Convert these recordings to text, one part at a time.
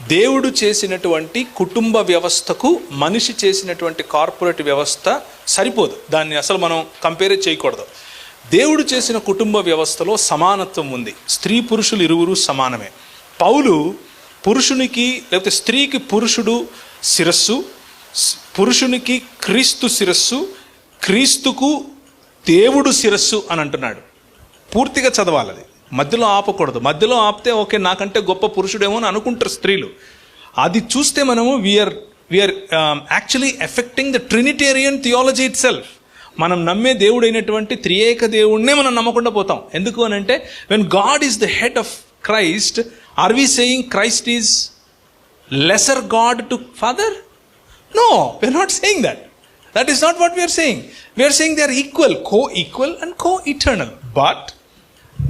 దేవుడు చేసినటువంటి కుటుంబ వ్యవస్థకు మనిషి చేసినటువంటి కార్పొరేట్ వ్యవస్థ సరిపోదు. దాన్ని అసలు మనం కంపేర్ చేయకూడదు. దేవుడు చేసిన కుటుంబ వ్యవస్థలో సమానత్వం ఉంది. స్త్రీ పురుషులు ఇరువురు సమానమే. పౌలు పురుషునికి లేకపోతే స్త్రీకి పురుషుడు శిరస్సు, పురుషునికి క్రీస్తు శిరస్సు, క్రీస్తుకు దేవుడు శిరస్సు అని అంటున్నాడు. పూర్తిగా చదవాలి, అది మధ్యలో ఆపకూడదు. మధ్యలో ఆపితే ఓకే నాకంటే గొప్ప పురుషుడేమో అని అనుకుంటారు స్త్రీలు. అది చూస్తే మనము we're actually affecting the Trinitarian theology itself. మనం నమ్మే దేవుడు అయినటువంటి త్రియేక దేవుడినే మనం నమ్మకుండా పోతాం. ఎందుకు అని అంటే when God is the head of Christ, are we saying Christ is lesser God to Father? No, we're not saying that. That is not what we are saying. We are saying they are equal, co-equal and co-eternal. But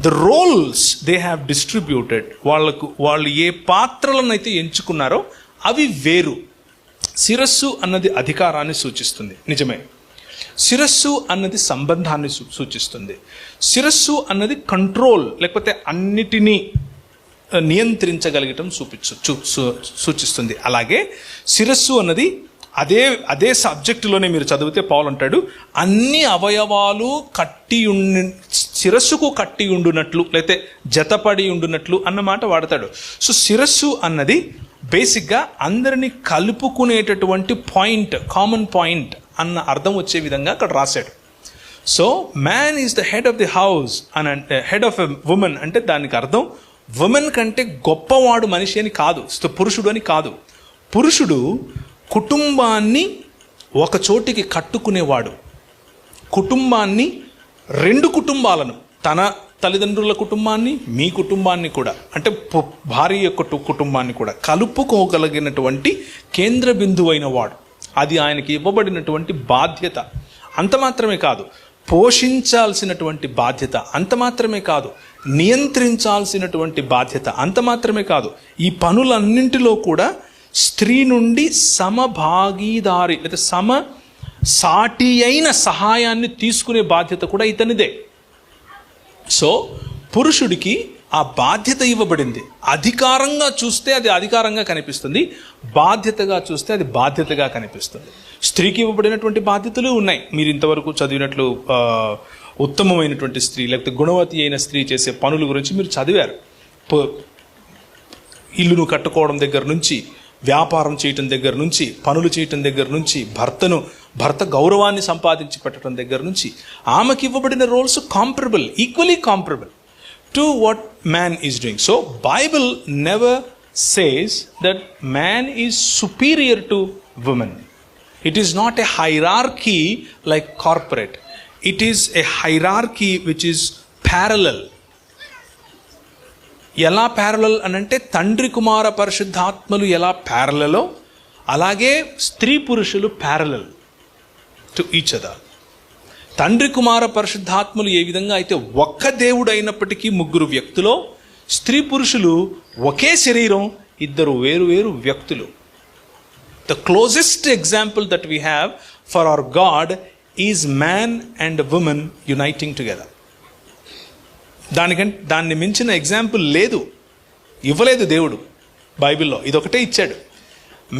the roles they have distributed, వాళ్ళు ఏ పాత్రలను అయితే ఎంచుకున్నారో అవి వేరు. శిరస్సు అన్నది అధికారాన్ని సూచిస్తుంది, నిజమే. శిరస్సు అన్నది సంబంధాన్ని సూచిస్తుంది. శిరస్సు అన్నది కంట్రోల్, లేకపోతే అన్నిటినీ నియంత్రించగలగటం సూచిస్తుంది. అలాగే శిరస్సు అన్నది అదే సబ్జెక్టులోనే మీరు చదివితే పౌలు అంటాడు, అన్ని అవయవాలు శిరస్సుకు కట్టి ఉండునట్లు లేకపోతే జతపడి ఉండునట్లు అన్నమాట వాడతాడు. సో శిరస్సు అన్నది బేసిక్గా అందరినీ కలుపుకునేటటువంటి పాయింట్, కామన్ పాయింట్ అన్న అర్థం వచ్చే విధంగా అక్కడ రాశాడు. So man is the head of the house అని అంటే, హెడ్ ఆఫ్ ఎ ఉమెన్ అంటే దానికి అర్థం ఉమెన్ కంటే గొప్పవాడు మనిషి అని కాదు, పురుషుడు అని కాదు. పురుషుడు కుటుంబాన్ని ఒక చోటికి కట్టుకునేవాడు. కుటుంబాన్ని, రెండు కుటుంబాలను, తన తల్లిదండ్రుల కుటుంబాన్ని, మీ కుటుంబాన్ని కూడా, అంటే భార్య యొక్క కుటుంబాన్ని కూడా కలుపుకోగలిగినటువంటి కేంద్ర బిందువు అయిన వాడు. అది ఆయనకి ఇవ్వబడినటువంటి బాధ్యత. అంత మాత్రమే కాదు, పోషించాల్సినటువంటి బాధ్యత. అంత మాత్రమే కాదు, నియంత్రించాల్సినటువంటి బాధ్యత. అంత మాత్రమే కాదు, ఈ పనులన్నింటిలో కూడా స్త్రీ నుండి సమభాగీదారి లేదా సాటి అయిన సహాయాన్ని తీసుకునే బాధ్యత కూడా ఇతనిదే. సో పురుషుడికి ఆ బాధ్యత ఇవ్వబడింది. అధికారంగా చూస్తే అది అధికారంగా కనిపిస్తుంది, బాధ్యతగా చూస్తే అది బాధ్యతగా కనిపిస్తుంది. స్త్రీకి ఇవ్వబడినటువంటి బాధ్యతలు ఉన్నాయి. మీరు ఇంతవరకు చదివినట్లు ఉత్తమమైనటువంటి స్త్రీ లేకపోతే గుణవతి అయిన స్త్రీ చేసే పనుల గురించి మీరు చదివారు. ఇల్లును కట్టుకోవడం దగ్గర నుంచి, వ్యాపారం చేయటం దగ్గర నుంచి, పనులు చేయటం దగ్గర నుంచి, భర్త గౌరవాన్ని సంపాదించి పెట్టడం దగ్గర నుంచి, ఆమెకి ఇవ్వబడిన roles comparable, equally comparable to what man is doing. So Bible never says that man is superior to women. It is not a hierarchy like corporate. It is a hierarchy which is parallel. ఎలా parallel అనంటే తండ్రి కుమార పరిశుద్ధాత్మలు ఎలా ప్యారలలో, అలాగే స్త్రీ పురుషులు parallel to each other. తండ్రి కుమార పరిశుద్ధాత్మలు ఏ విధంగా అయితే ఒక్క దేవుడు అయినప్పటికీ ముగ్గురు వ్యక్తులో, స్త్రీ పురుషులు ఒకే శరీరం, ఇద్దరు వేరు వేరు వ్యక్తులు. The closest example that we have for our God is man and woman uniting together. దాన్ని మించిన ఎగ్జాంపుల్ లేదు, ఇవ్వలేదు దేవుడు బైబిల్లో. ఇదొకటే ఇచ్చాడు.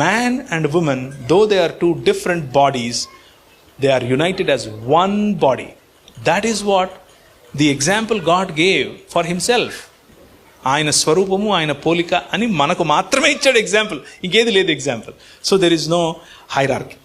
Man and woman, though they are two different bodies, they are united as one body. That is what the example God gave for himself. ఆయన స్వరూపము, ఆయన పోలిక అని మనకు మాత్రమే ఇచ్చాడు ఎగ్జాంపుల్, ఇంకేది లేదు example. So there is no hierarchy.